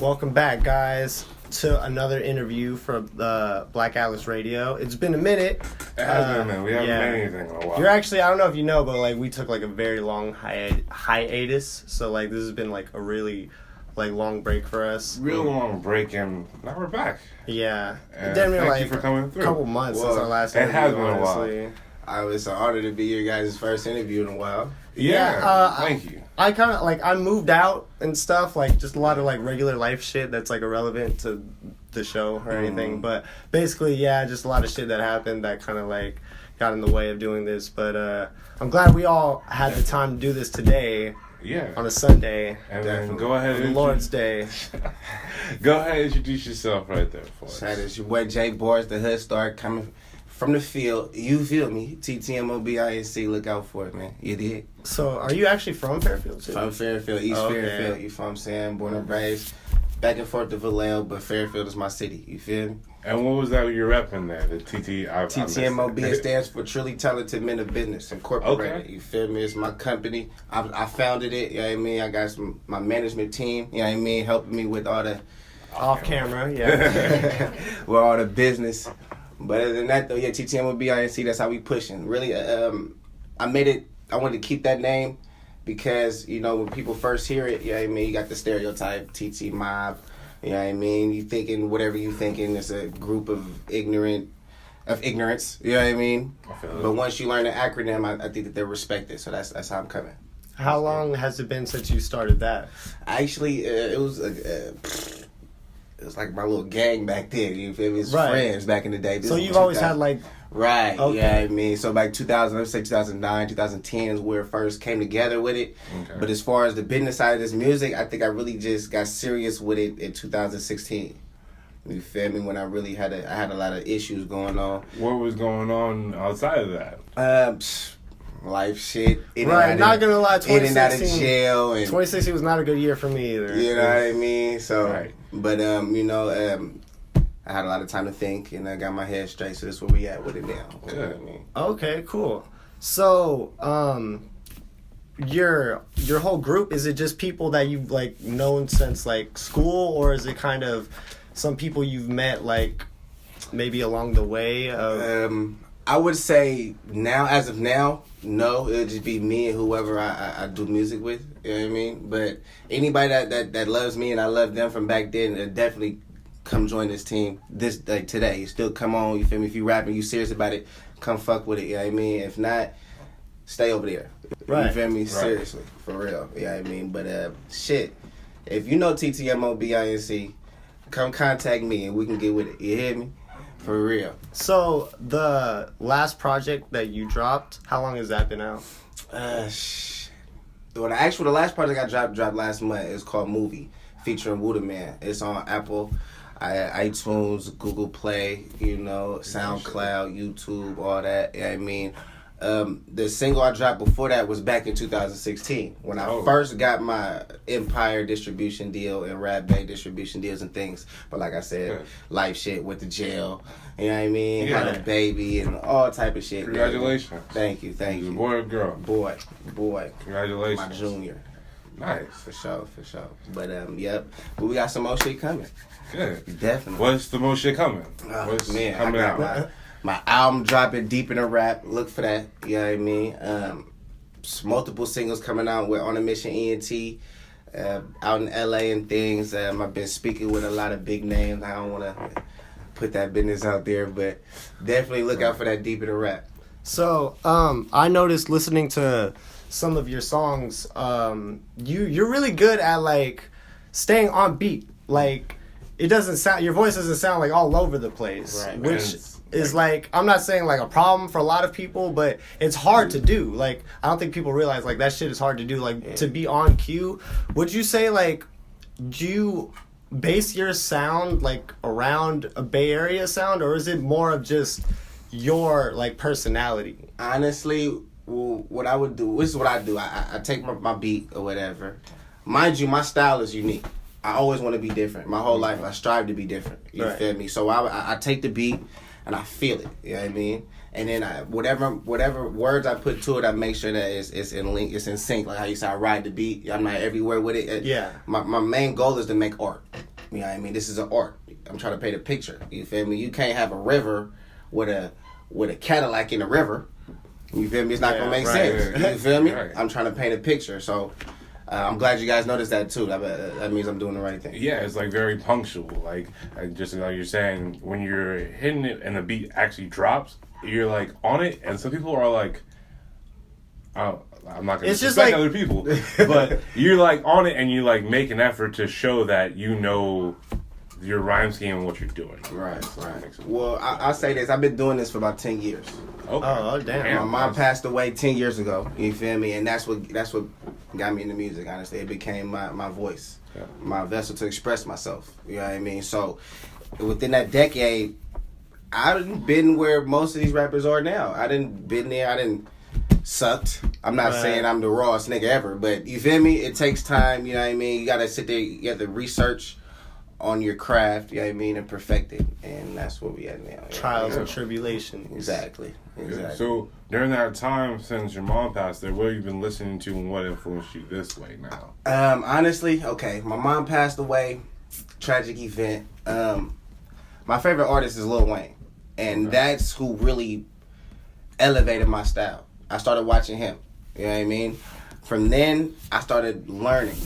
Welcome back, guys, to another interview from the Black Atlas Radio. It's been a minute. It has been a minute. We haven't made anything in a while. You're actually, I don't know if you know, but like we took like a very long hiatus. So like this has been like a really like long break for us. Real long break, and now we're back. Yeah. And Thank like you for coming through. A couple months since our last interview. It has been a while. It's an honor to be your guys' first interview in a while. Yeah, thank you. I kind of like I moved out and stuff, like just a lot of like regular life shit that's like irrelevant to the show or anything. But basically, yeah, just a lot of shit that happened that kind of like got in the way of doing this. But I'm glad we all had the time to do this today. Yeah. On a Sunday. And then go ahead and Lord's Day. Go ahead and introduce yourself right there for us. It's your boy Jay Boris, the hood star, coming from the field. You feel me? TTMOBINC, look out for it, man. You did. So, are you actually from Fairfields? From Fairfield, East Fairfield. You feel what I'm saying? Born and raised. Back and forth to Vallejo, but Fairfield is my city. You feel me? And what was that you're repping there? The TTMOB stands for Truly Talented Men of Business Incorporated. Okay. You feel me? It's my company. I founded it. You know what I mean? I got my management team. You know what I mean? Helping me with all the off camera. Yeah. with all the business. But other than that, though, yeah, TTMOBINC. That's how we pushing. Really, I made it. I wanted to keep that name because you know when people first hear it, you know what I mean. You got the stereotype TT Mob. You know what I mean? You thinking whatever you thinking. It's a group of ignorance. You know what I mean? But once you learn the acronym, I think that they're respected. So that's how I'm coming. How long has it been since you started that? Actually, it was like my little gang back then. You feel me? It's friends back in the day. So you've always had like... Right, okay. Yeah, I mean, so like 2009, 2010 is where it first came together with it. Okay. But as far as the business side of this music, I think I really just got serious with it in 2016. You feel me? When I really had a lot of issues going on. What was going on outside of that? Life shit. Right, not gonna lie, 2016, in and out of jail. And 2016 was not a good year for me either. You know what I mean? So, right. But you know, I had a lot of time to think, and I got my head straight, so that's where we at with it now. Good. You know what I mean? Okay, cool. So, your whole group, is it just people that you've like known since like school, or is it kind of some people you've met like maybe along the way? I would say now, as of now, no. It'll just be me and whoever I do music with. You know what I mean? But anybody that loves me and I love them from back then, definitely come join this team today. You still come on, you feel me? If you rapping, you serious about it, come fuck with it, you know what I mean? If not, stay over there. Right. You feel me? Right. Seriously, for real. You know what I mean? But shit, if you know TTMOBINC, come contact me and we can get with it. You hear me? For real. So the last project that you dropped, how long has that been out? The last project I dropped last month is called Movie, featuring Wooda Man. It's on Apple, iTunes, Google Play, you know, SoundCloud, YouTube, all that. You know what I mean? The single I dropped before that was back in 2016 when I first got my Empire distribution deal and Rap Bay distribution deals and things. But like I said, life shit, went to jail. You know what I mean? Yeah. Had a baby and all type of shit. Congratulations. Thank you. Boy or girl? Boy. Congratulations. My junior. Nice. For sure. But yep. But we got some more shit coming. Good. Definitely. What's the most shit coming? What's coming out? My album dropping, Deep in the Rap. Look for that. You know what I mean? Multiple singles coming out with On a Mission ENT, out in LA and things. I've been speaking with a lot of big names. I don't want to put that business out there, but definitely look out for that Deep in the Rap. So, I noticed listening to some of your songs, you're really good at like staying on beat. Like your voice doesn't sound like all over the place, right, which is like, I'm not saying like a problem for a lot of people, but it's hard to do. Like, I don't think people realize like that shit is hard to do. Like to be on cue. Would you say like, do you base your sound like around a Bay Area sound, or is it more of just your like personality? Honestly, what I would do, this is what I do. I take my beat or whatever. Mind you, my style is unique. I always want to be different. My whole life, I strive to be different. You feel me? So I take the beat and I feel it. You know what I mean? And then whatever words I put to it, I make sure that it's in link, it's in sync. Like how you say, I ride the beat. I'm not everywhere with it. Yeah. My main goal is to make art. You know what I mean? This is an art. I'm trying to paint a picture. You feel me? You can't have a river with a Cadillac in the river. You feel me? It's not gonna make sense. You feel me? Right. I'm trying to paint a picture. So I'm glad you guys noticed that too. That means I'm doing the right thing. Yeah, it's like very punctual. Like just like you're saying, when you're hitting it and the beat actually drops, you're like on it, and some people are like, I'm not gonna disrespect other people, but you're like on it and you like make an effort to show that you know your rhyme scheme and what you're doing. Right. Well, I'll say this. I've been doing this for about 10 years. Okay. Oh, damn. My mom passed away 10 years ago. You feel me? And that's what got me into music, honestly. It became my voice, my vessel to express myself. You know what I mean? So within that decade, I done been where most of these rappers are now. I done been there. I done sucked. I'm not saying I'm the rawest nigga ever, but you feel me? It takes time. You know what I mean? You got to sit there. You have to research on your craft, you know what I mean, and perfect it. And that's where we at now. Trials and tribulations. Exactly. So during that time, since your mom passed away, what have you been listening to and what influenced you this way now? Honestly, okay, my mom passed away, tragic event. My favorite artist is Lil Wayne, and that's who really elevated my style. I started watching him, you know what I mean? From then, I started learning.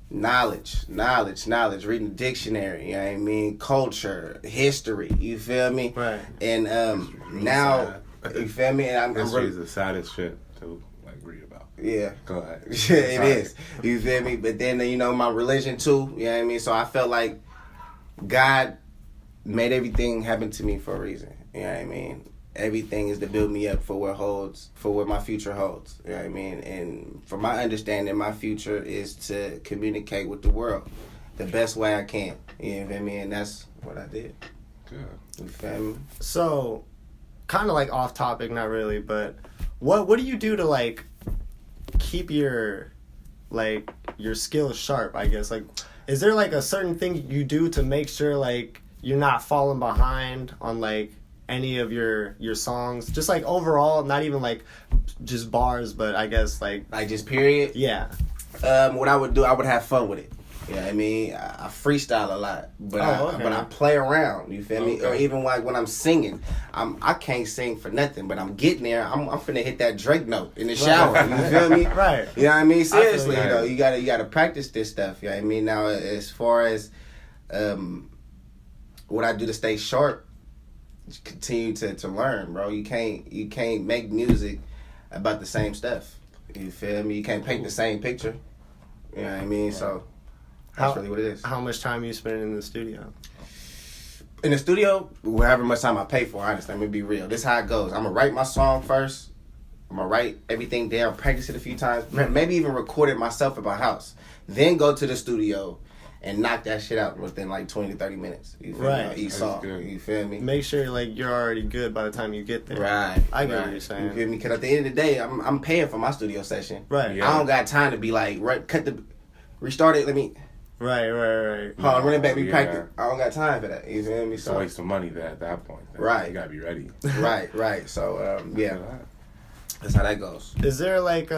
Knowledge, reading the dictionary, you know what I mean? Culture, history, you feel me? Right. And now, you feel me? And I'm History is the saddest shit to like read about. Yeah. Go ahead. Yeah, it is. You feel me? But then, you know, my religion too, you know what I mean? So I felt like God made everything happen to me for a reason, you know what I mean? Everything is to build me up for what my future holds. You know what I mean? And from my understanding, my future is to communicate with the world the best way I can. You know what I mean? And that's what I did. Good. You feel me? So, kind of like off topic, not really, but what do you do to like keep your skills sharp, I guess? Like, is there like a certain thing you do to make sure like you're not falling behind on like any of your songs, just like overall, not even like just bars, but I guess like just period? Yeah. What I would do, I would have fun with it. You know what I mean? I freestyle a lot, but I play around. You feel me? Or even like when I'm singing, I can't sing for nothing, but I'm getting there. I'm finna hit that Drake note in the shower. You feel me? Right. You know what I mean? Seriously, you know, you gotta practice this stuff. You know what I mean? Now, as far as what I do to stay sharp, continue to learn, bro. You can't make music about the same stuff. You feel me? You can't paint the same picture. You know what I mean? So that's really what it is. How much time you spending in the studio? In the studio, however much time I pay for, honestly, I'm gonna be real. This is how it goes. I'm gonna write my song first. I'm gonna write everything down, practice it a few times, maybe even record it myself at my house. Then go to the studio and knock that shit out within like 20 to 30 minutes. You feel me? Each song. You feel me? Make sure like you're already good by the time you get there. Right. I get what you're saying. You feel me? Because at the end of the day, I'm paying for my studio session. Right. Yeah. I don't got time to be like, restart it, let me... Right. Hold on, run it back, practice. I don't got time for that. You feel me? It's a waste of money at that point. Right. You gotta be ready. Right. So, yeah. That's how that goes. Is there like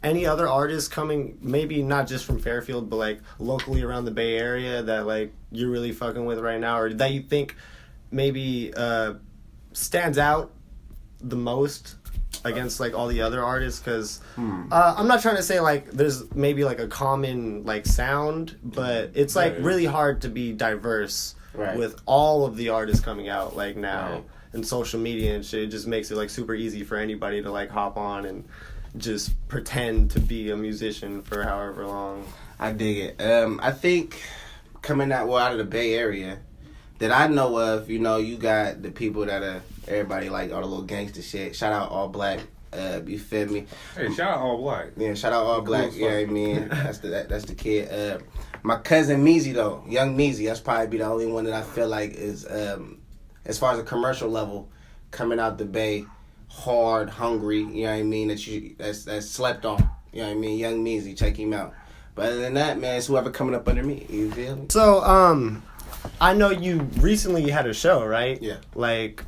any other artists coming, maybe not just from Fairfield, but like locally around the Bay Area that like you're really fucking with right now, or that you think maybe stands out the most against like all the other artists? Because I'm not trying to say like there's maybe like a common like sound, but it's like really hard to be diverse with all of the artists coming out like now and social media and shit. It just makes it like super easy for anybody to like hop on and just pretend to be a musician for however long. I dig it. I think coming out of the Bay Area that I know of, you know, you got the people that are everybody like all the little gangster shit. Shout out All Black. You feel me? Hey, shout out All Black. Yeah, shout out All Black. You know what I mean? That's the kid. My cousin Meezy though, Young Meezy. That's probably be the only one that I feel like is as far as a commercial level coming out the Bay. Hard, hungry, you know what I mean, that's slept on. You know what I mean? Young Meezy, check him out. But other than that, man, it's whoever coming up under me. You feel me? So, I know you recently had a show, right? Yeah. Like,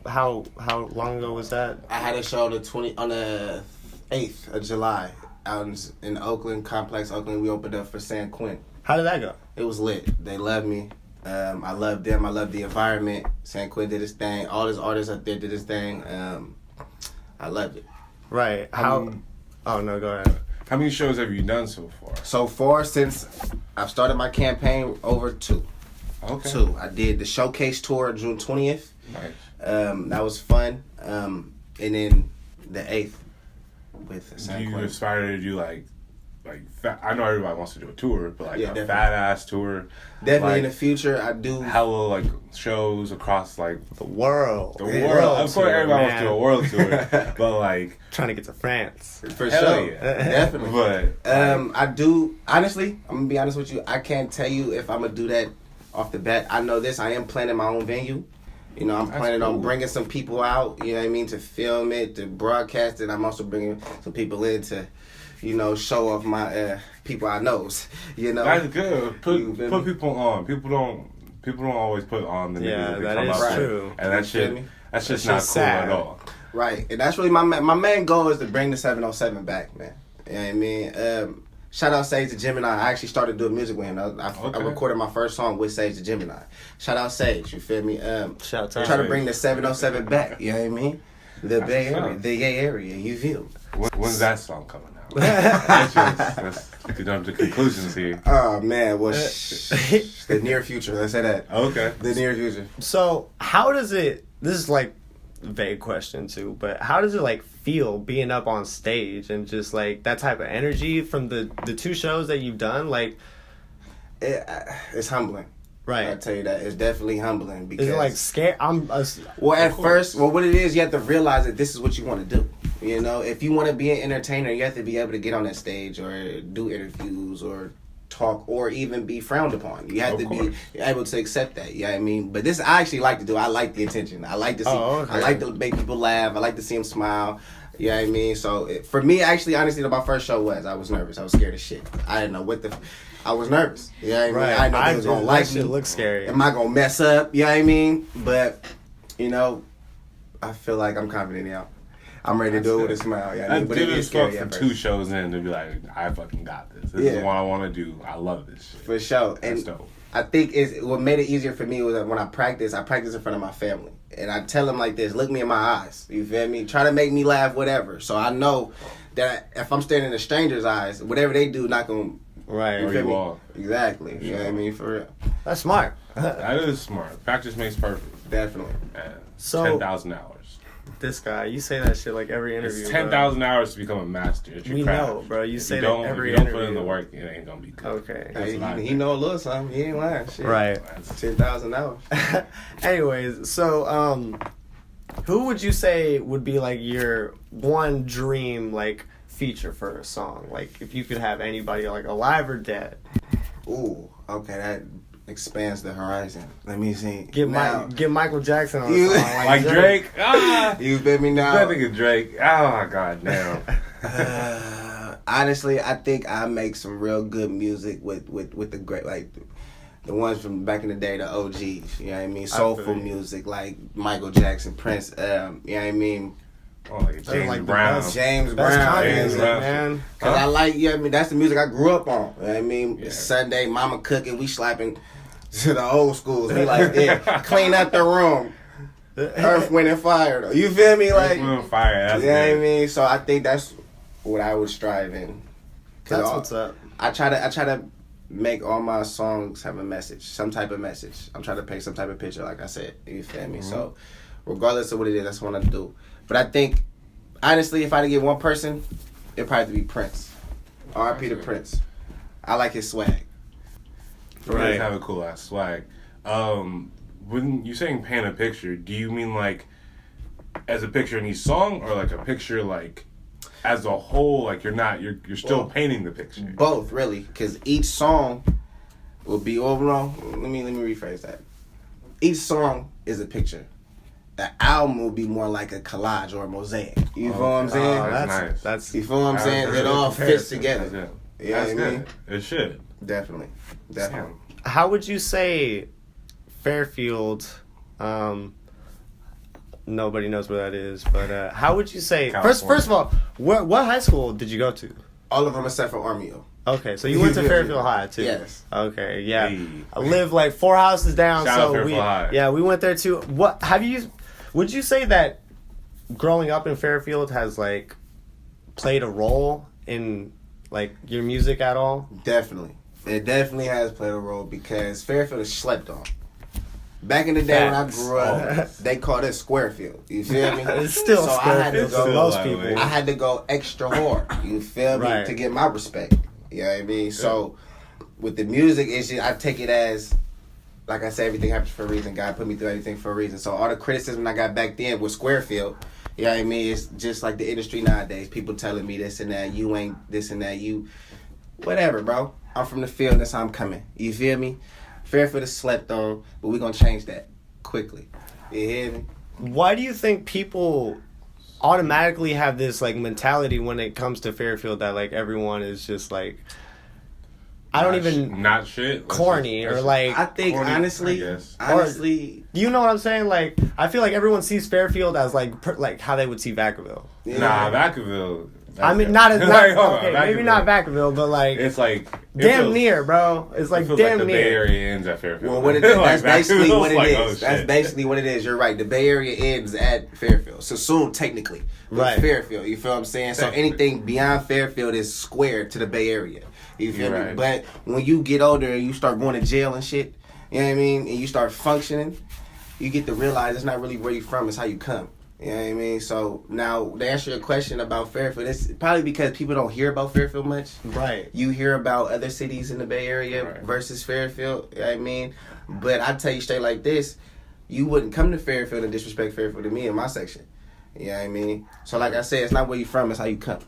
how long ago was that? I had a show on the 8th of July out in Oakland, Complex Oakland. We opened up for San Quentin. How did that go? It was lit. They loved me. I loved them. I loved the environment. San Quentin did his thing. All his artists up there did his thing. I loved it. Right. How? Oh no, go ahead. How many shows have you done so far? So far, since I've started my campaign, over 2. Okay. 2. I did the showcase tour June 20th. Nice. That was fun. And then the 8th with San Do you Quentin. aspire to do like I know everybody wants to do a tour, but like Yeah, a definitely. fat ass tour. Definitely in like, the future, I do. hella like shows across like The world. the Yeah. world. Of course, tour, everybody wants to man. do a world tour, but like Trying to get to France. For hell sure. yeah. Definitely. But I do, honestly, I'm going to be honest with you. I can't tell you if I'm going to do that off the bat. I know this. I am planning my own venue. You know, I'm That's planning cool. on bringing some people out, you know what I mean, to film it, to broadcast it. I'm also bringing some people in to, you know, show off my people I knows, you know. that's good. You feel Put me? people on. People don't always put on the niggas Yeah, that they that come is up true. with. And that You feel shit me? that's just That not shit's cool sad. at all. Right, and that's really my main goal is to bring the 707 back, man. You know what I mean? Shout out Sage the Gemini. I actually started doing music with him. I Okay. recorded my first song with Sage the Gemini. Shout out Sage, you feel me? Shout out to try to Sage. bring the 707 back, you know what I mean? The That's Bay what's Area, up. the gay area, you feel me? When's that song coming out? Let's jump to conclusions here. Oh man, well, the near future. Let's say that. Okay. The near future. So how does it? This is like a vague question too, but how does it like feel being up on stage and just like that type of energy from the 2 shows that you've done? Like, It's humbling. right? I tell you that it's definitely humbling because Is it like scare? well, at Of course. first, well, what it is, you have to realize that this is what you want to do. You know, if you want to be an entertainer, you have to be able to get on that stage or do interviews or talk or even be frowned upon. You have Of to course. be able to accept that. You know what I mean? But this I actually like to do. I like the attention. I like to see. okay. I like to make people laugh. I like to see them smile. You know what I mean? So for me, actually, honestly, my first show I was nervous. I was scared as shit. I didn't know what the. I was nervous. You know what I mean? Right. I didn't know they was gonna that like shit me. looks scary. Am I gonna mess up? You know what I mean? But you know, I feel like I'm confident now. I'm ready to do it with a smile. Yeah, That's but good it is as fuck scary for at 2 first. shows in to be like, I fucking got this. This Yeah. is what I want to do. I love this shit. For sure. That's And dope. I think what made it easier for me was that when I practice in front of my family. And I tell them like this, look me in my eyes. You feel me? Try to make me laugh, whatever. So I know that if I'm staring in a stranger's eyes, whatever they do, not gonna. Right. You Or feel you me? are. Exactly. You know what I mean? For real. That's smart. That is smart. Practice makes perfect. Definitely. And So- 10,000 hours. This guy, you say that shit like every interview. It's bro. 10,000 hours to become a master at your We craft. know, bro. You If say you that don't, every if you don't interview. put in the work, it ain't gonna be good. Okay. That's what I He think. know a little something. He ain't lying. Shit. Right. 10,000 hours. Anyways, so who would you say would be like your one dream like feature for a song? Like if you could have anybody like alive or dead. Ooh, okay, that expands the horizon. Let me see. Get Now, get Michael Jackson on a You- song Like Drake? Ah! you feel me now? That nigga Drake. Oh my god, damn. Honestly, I think I make some real good music with the great, like the ones from back in the day, the OGs. You know what I mean? Soulful you. music like Michael Jackson, Prince. You know what I mean? Oh, like James like the Brown. best- James That's Brown. Kanye James music, Brown. man. Cause I like, you know what I mean? That's the music I grew up on. You know what I mean? Yeah. Sunday, mama cooking, we slapping to the old schools. We like, yeah, clean up the room. Earth, Wind, and Fire. Though. You feel me? Like, Earth, Wind, and Fire. That's you know what I good. mean? So I think that's what I would strive in. 'Cause That's all- what's up. I try to make all my songs have a message, some type of message. I'm trying to paint some type of picture, like I said. You feel me? So, regardless of what it is, that's what I do. But I think, honestly, if I had to get one person, it'd probably have to be Prince. R.I.P. to Prince. I like his swag. Right. Right. Have a cool ass swag. When you saying paint a picture, do you mean like as a picture in each song, or like a picture like as a whole? Like you're still Well, painting the picture. Both, really, because each song will be overall. Let me rephrase that. Each song is a picture. The album will be more like a collage or a mosaic. You feel what I'm saying? Oh, That's that's nice. that's You feel what I'm That's saying? a It good all fits comparison. together. That's it. You know That's what I good. mean? It should. Definitely. Definitely. How would you say Fairfields? Nobody knows where that is, but how would you say? California. First of all, what high school did you go to? All of them except for Armio. Okay, so you went to Fairfield High too. Yes. Okay, yeah. Hey. I live like 4 houses down, Shout out so Fairfield High. yeah, we went there too. What have you? Would you say that growing up in Fairfield has like played a role in like your music at all? Definitely. It definitely has played a role because Fairfield is slept on. Back in the day when I grew up, they called it Squarefield. You feel me? It's still so I had to Squarefield go. to most that people. way. I had to go extra hard. You feel me? Right. To get my respect. You know what I mean? So with the music issue, I take it as, like I said, everything happens for a reason. God put me through everything for a reason. So all the criticism I got back then with Squarefield, you know what I mean? It's just like the industry nowadays. People telling me this and that. You ain't this and that. You, whatever, bro. I'm from the field. That's how I'm coming. You feel me? Fairfield is slept on, but we're going to change that quickly. You hear me? Why do you think people automatically have this like mentality when it comes to Fairfield that like everyone is just like not shit. corny or like I think corny, honestly, I guess. do you know what I'm saying? Like I feel like everyone sees Fairfield as like how they would see Vacaville. Yeah. Nah, Vacaville. I mean, not as Like, hold on, okay, maybe Vacaville. not Vacaville, but like It's like damn near, bro. It's like it feels damn like the near. Bay Area ends at Fairfield. Well, what it is, Like, that's basically Vacaville's what it like, is. oh, That's shit. basically what it is. You're right. The Bay Area ends at Fairfield. So soon, technically, with Right. Fairfield. You feel what I'm saying? So anything beyond Fairfield is square to the Bay Area. You feel You're me? right. But when you get older and you start going to jail and shit, you know what I mean? And you start functioning, you get to realize it's not really where you from, it's how you come. You know what I mean? So now, to answer your question about Fairfield, it's probably because people don't hear about Fairfield much. Right. You hear about other cities in the Bay Area Right. versus Fairfield. You know what I mean? But I tell you straight like this, you wouldn't come to Fairfield and disrespect Fairfield to me in my section. You know what I mean? So like I said, it's not where you from, it's how you come.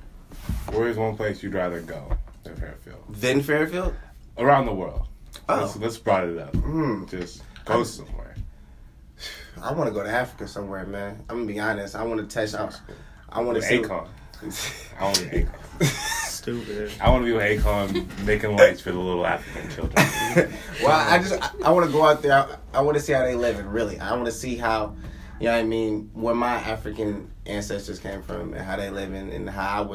Where's one place you'd rather go than Fairfield? Then Fairfield? Around the world. Oh. Let's broaden it up. Just go somewhere. I want to go to Africa somewhere, man. I'm going to be honest. I want to test out. I want to see. Akon. I want to be Akon. Stupid. I want to be with Akon making lights for the little African children. Well, I want to go out there. I want to see how they living, really. I want to see how, you know what I mean, where my African ancestors came from and how they living and how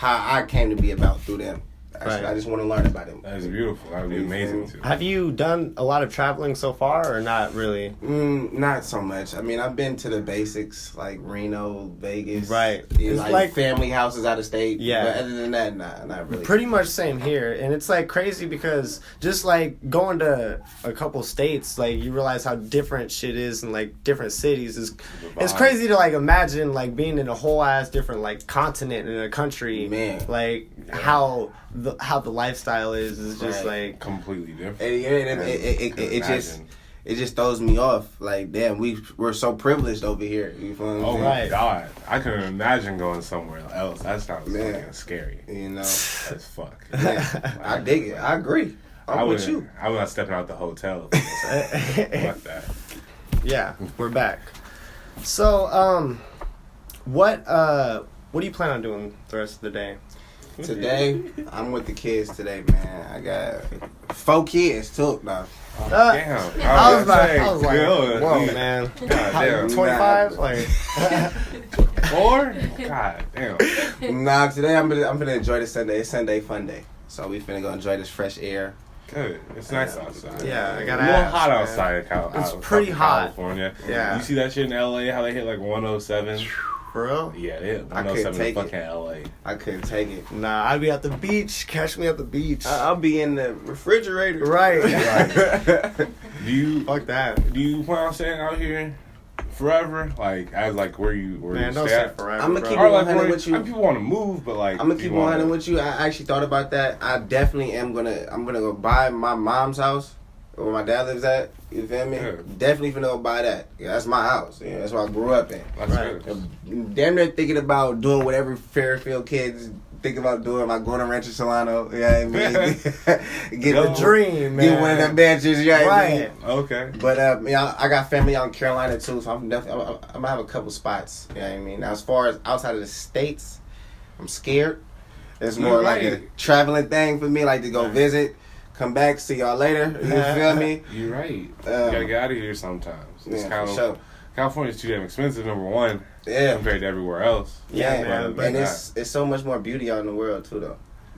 I came to be about through them. Right. I just want to learn about them. That is beautiful. That would be amazing too. Have you done a lot of traveling so far or not really? Not so much. I mean, I've been to the basics like Reno, Vegas. Right. Yeah, It's like, like- family houses out of state. Yeah. But other than that, nah, not really. Pretty much same here, and it's like crazy because just like going to a couple states, like you realize how different shit is in like different cities. It's crazy to like imagine like being in a whole ass different like continent in a country, Man. like how the lifestyle is just Right. like Completely different. And it just throws me off. Like, damn, we're so privileged over here. You feel what I'm Oh saying? my Right. God. I couldn't imagine going somewhere else. That sounds Man. fucking scary. You know, As fuck. yeah, I dig it. I agree. I'm with you. I'm not stepping out the hotel. Fuck that. yeah. We're back. So what do you plan on doing the rest of the day? Today, I'm with the kids today, man. I got 4 kids too. No. Damn. I was like, good. whoa, man. God damn. 25? Like, 4? God damn. Nah, today I'm gonna enjoy the Sunday. It's Sunday fun day. So we finna go enjoy this fresh air. Good. It's nice outside. yeah, I gotta It's a little ask, hot man. outside. It's pretty hot. California. Yeah. You see that shit in LA? How they hit like 107? For real? Yeah, they hit I couldn't 107 in take it. fucking LA. I couldn't take it. Nah, I'd be at the beach. Catch me at the beach. I'll be in the refrigerator. Right. Do you Fuck that. do you plan on staying out here forever? Like as like where you Man, you don't stay say at? forever. I'ma bro. keep Or it like 100 where with you. people want to move, but like I'm gonna keep you wanna- 100 with you. I actually thought about that. I definitely am gonna. I'm gonna go buy my mom's house where my dad lives at. You feel me? Yeah. Definitely finna go buy that. Yeah, that's my house. Yeah, that's what I grew up in. That's Right. good. Damn near thinking about doing what every Fairfield kids think about doing. Like going to Rancho Solano. Yeah, you know what I mean, get Go. The dream, man. Get one of them mansions. Yeah, Right. Okay. But yeah, I got family out in Carolina too, so I'm gonna have a couple spots. You know what I mean? Now, as far as outside of the states, I'm scared. It's more You're like a right. traveling thing for me, like to go Right. visit, come back, see y'all later. You feel me? You're right. You gotta get out of here sometimes. It's Yeah, kind for of sure. California's too damn expensive. Number one, Yeah, compared to everywhere else. Yeah, yeah, man. But and it's so much more beauty out in the world too, though.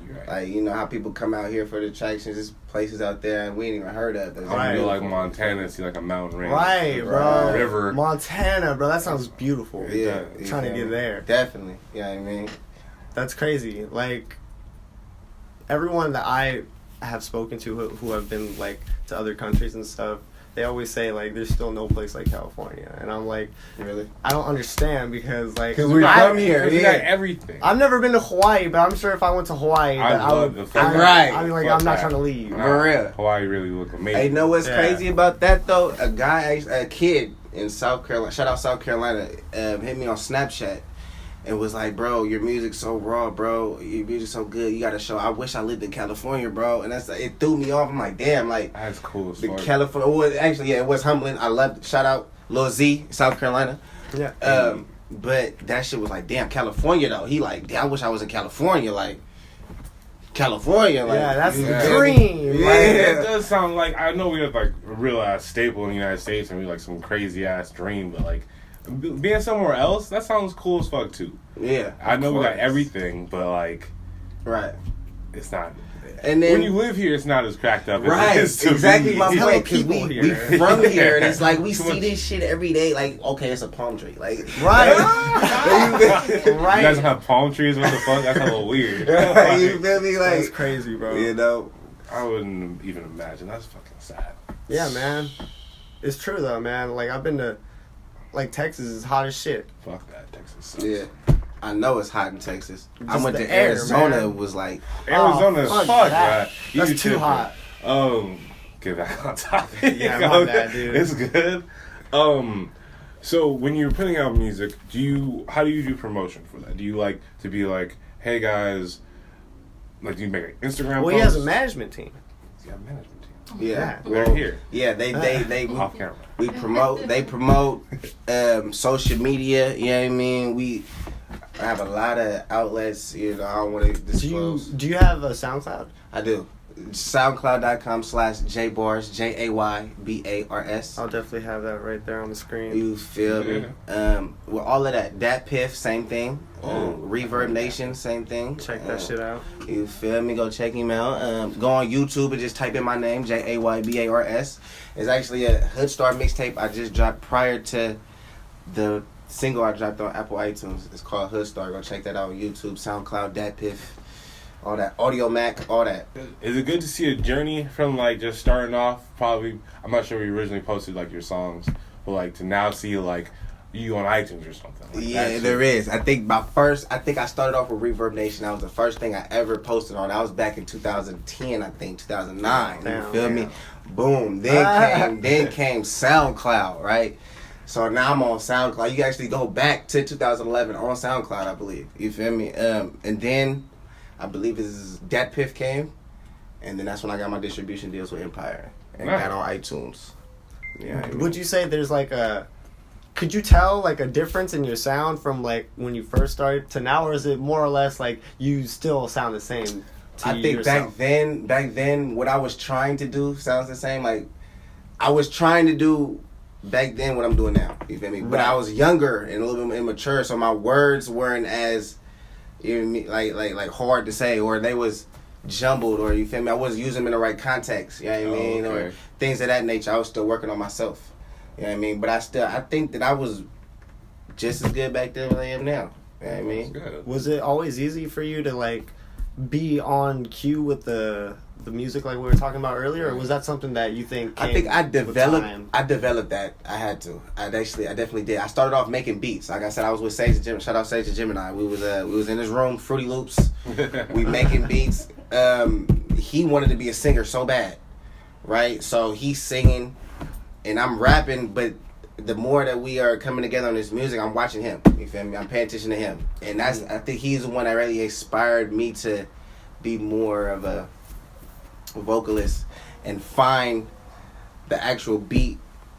Right. Like, you know how people come out here for the attractions, there's places out there and we ain't even heard of. I go like Montana, see like a mountain range. Right, bro. River. Montana, bro. That sounds beautiful. Yeah. I'm trying to get there. Definitely. You know what I mean? That's crazy. Like, everyone that I have spoken to who have been, like, to other countries and stuff, they always say, like, there's still no place like California. And I'm like, Really? I don't understand because, like... Because we're from here. We got everything. I've never been to Hawaii, but I'm sure if I went to Hawaii, I would... the Right. I'd be like, I'm not trying to leave. For real. Hawaii really look amazing. Hey, you know what's Yeah. crazy about that, though? A kid in South Carolina, shout out South Carolina, hit me on Snapchat. And was like, bro, your music's so raw, bro. Your music's so good. You got to show. I wish I lived in California, bro. And it threw me off. I'm like, damn, like That's cool as the fuck. California. Well, actually, yeah, it was humbling. I loved. Shout out Lil Z, South Carolina. Yeah. But that shit was like, damn, California though. He like, damn, I wish I was in California, like California, like Yeah, that's Yeah. the dream. Yeah. Like, It does sound like, I know we have like a real ass staple in the United States and we like some crazy ass dream, but like being somewhere else, that sounds cool as fuck too. Yeah, I know we got course. everything, but like right. it's not. And then When you live here, it's not as cracked up. right, as it is to exactly be. my Hella point. Because people we here. from here, and it's like we Too see much- this shit every day. Like, okay, it's a palm tree, like Right. You Right. guys have palm trees? What the fuck? That's a little weird. you feel me? That's Like, crazy, bro. you know, I wouldn't even imagine. That's fucking sad. Yeah, man. It's true, though, man. Like, I've been to... Like, Texas is hot as shit. Fuck that. Texas sucks. yeah. I know it's hot in Texas. I Just went the to air, Arizona. man. Was like, Arizona, Oh, fuck fuck that. that. You That's be too tripping. hot. Get back on topic. Yeah, my bad, dude. It's good. So when you're putting out music, how do you do promotion for that? Do you like to be like, hey guys, like do you make an Instagram Well, post? he has a management team. He's got a management team. yeah, They're here. yeah. They Off camera. we promote. They promote social media. You know what I mean? I have a lot of outlets. You know, I don't want to disclose. Do you have a SoundCloud? I do. SoundCloud.com/JBars, JAYBARS. I'll definitely have that right there on the screen. You feel me? With all of that. Dat Piff, same thing. Reverb Nation, same thing. Check that shit out. You feel me? Go check him out. Go on YouTube and just type in my name, JAYBARS. It's actually a Hood Star mixtape I just dropped prior to the single I dropped on Apple iTunes. It's called Hood Star. Go check that out on YouTube, SoundCloud, Dat Piff, all that. Audio Mac, all that. Is it good to see a journey from like just starting off? Probably, I'm not sure you originally posted like your songs, but like to now see like you on iTunes or something. Like Yeah, that there shit. is. I think I started off with Reverb Nation. That was the first thing I ever posted on. That was back in 2010, I think, 2009. Damn, You feel me? yeah. Boom. Then came SoundCloud, right? So now I'm on SoundCloud. You can actually go back to 2011 on SoundCloud, I believe. You feel me? And then I believe Dat Piff came, and then that's when I got my distribution deals with Empire and Nice. got on iTunes. Yeah. Would you say there's like could you tell like a difference in your sound from like when you first started to now, or is it more or less like you still sound the same to I think yourself? back then, what I was trying to do sounds the same. Like I was trying to do back then what I'm doing now. You feel me? But Right. I was younger and a little bit more immature, so my words weren't as like hard to say, or they was jumbled, or you feel me? I wasn't using them in the right context. You know what I mean? okay. Or things of that nature. I was still working on myself. You know what I mean? But I think that I was just as good back then as I am now. You know what I mean? That's good. Was it always easy for you to like be on cue with the music like we were talking about earlier, or was that something that you think came I think I with developed. time? I developed that. I had to. I definitely did. I started off making beats. Like I said, I was with Sage and Gemini. Shout out Sage and Gemini. We was in his room, Fruity Loops. We making beats. He wanted to be a singer so bad, right? So he's singing, and I'm rapping. But the more that we are coming together on this music, I'm watching him. You feel me? I'm paying attention to him, and I think he's the one that really inspired me to be more of a vocalist and find the actual beat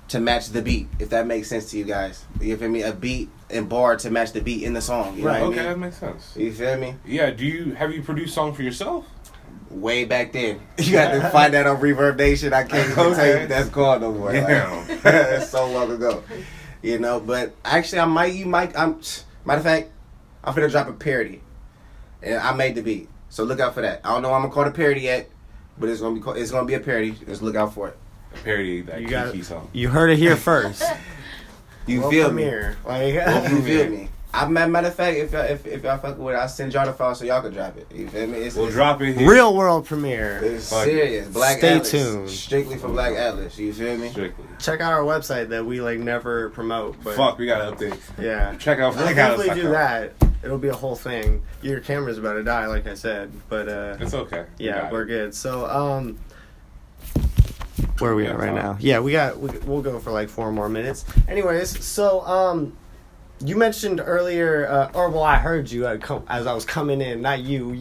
to match the beat, if that makes sense to you guys. You feel me? A beat and bar to match the beat in the song. You know what I Okay, mean? that makes sense. You feel me? Yeah. Have you produced songs for yourself? Way back then. You got to find that on Reverb Nation. I can't even tell you Okay. what that's called no more. Damn. Like, that's so long ago. You know, but actually matter of fact, I'm finna drop a parody. And I made the beat. So look out for that. I don't know what I'm gonna call the parody yet, but it's gonna be a parody. Just look out for it. A parody of that Kiki song. You heard it here first. You feel me? Like, You feel me? Matter of fact, if y'all fuck with it, I'll send y'all the file so y'all can drop it. You feel me? We'll drop it here. Real world premiere. It's serious. Black Stay Atlas. tuned. Strictly for Black Atlas. You feel me? Strictly. Check out our website that we like never promote. But Fuck, we gotta update. yeah, Check out we'll Black Atlas. definitely do that. It'll be a whole thing. Your camera's about to die, like I said, but It's okay. yeah, we're good. So where are we at right now? Yeah, we'll go for like 4 more minutes. Anyways, so you mentioned earlier, I heard you as I was coming in, not you,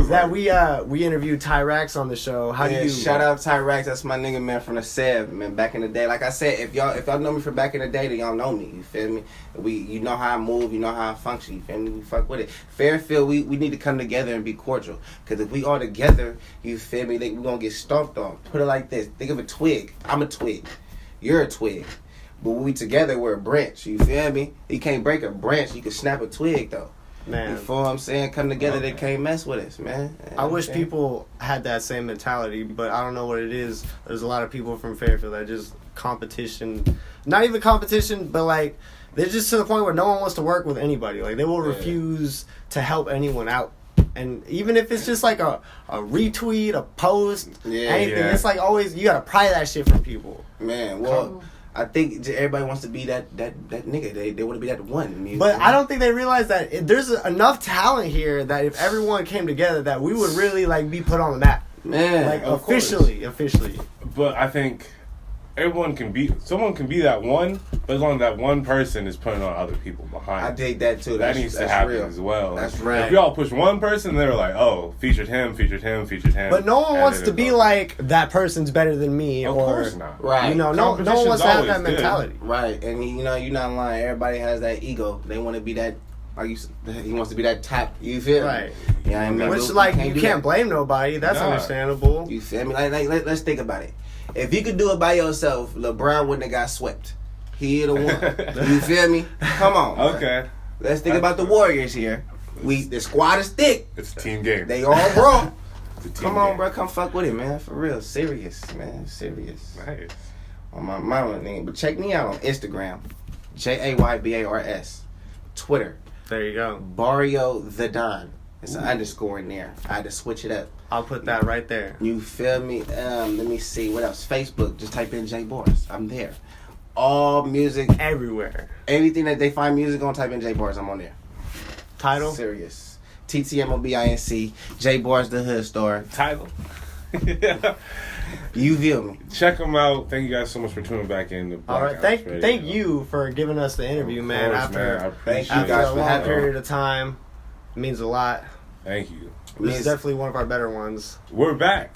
that we interviewed Tyrax on the show. How do you shout out Tyrax? That's my nigga, man, from the Sev, man. Back in the day, like I said, if y'all know me from back in the day, then y'all know me. You feel me? You know how I move, you know how I function. You feel me? We fuck with it. Fairfield, we need to come together and be cordial. Cause if we all together, you feel me? We gonna get stomped on. Put it like this: think of a twig. I'm a twig. You're a twig. But when we together, we're a branch. You feel me? You can't break a branch. You can snap a twig, though. Man. You feel what I'm saying? Come together, they can't mess with us, man. I wish people had that same mentality, but I don't know what it is. There's a lot of people from Fairfield that just competition, not even competition, but like they're just to the point where no one wants to work with anybody. Like they will refuse to help anyone out. And even if it's just like a retweet, a post, anything, it's like always you gotta pry that shit from people. Man, well, I think everybody wants to be that nigga. They want to be that one. But I don't think they realize that there's enough talent here that if everyone came together, that we would really like be put on the map. Man, like officially. But I think someone can be that one, but as long as that one person is putting on other people behind. I dig that too. That needs to happen as well. That's right. If we all push one person, they're like, oh, featured him. But no one wants to be like that person's better than me. Of course not. Right. You know, no one wants to have that mentality. Right. And you know, you're not lying. Everybody has that ego. They want to be that. He wants to be that top. You feel right? Me? Yeah, I mean, which like you can't blame nobody. That's understandable. You feel me? Like let's think about it. If you could do it by yourself, LeBron wouldn't have got swept. He the one. You feel me? Come on. Okay. Let's think about the Warriors here. The squad is thick. It's a team game. They all raw. Come on, bro. Come fuck with it, man. For real. Serious, man. Serious. Nice. On my mama name. But check me out on Instagram. JAYBARS. Twitter. There you go. Barrio the Don. It's an underscore in there. I had to switch it up. I'll put that right there. You feel me? Let me see. What else? Facebook. Just type in J Boris. I'm there. All music. Everywhere. Everything that they find music on, type in J Boris. I'm on there. Title? Serious. TTMOBINC. J Boris the Hood Store. Title? You feel me? Check them out. Thank you guys so much for tuning back in. All right, thank you for giving us the interview, man. After a long period of time, it means a lot. Thank you. This is definitely one of our better ones. We're back.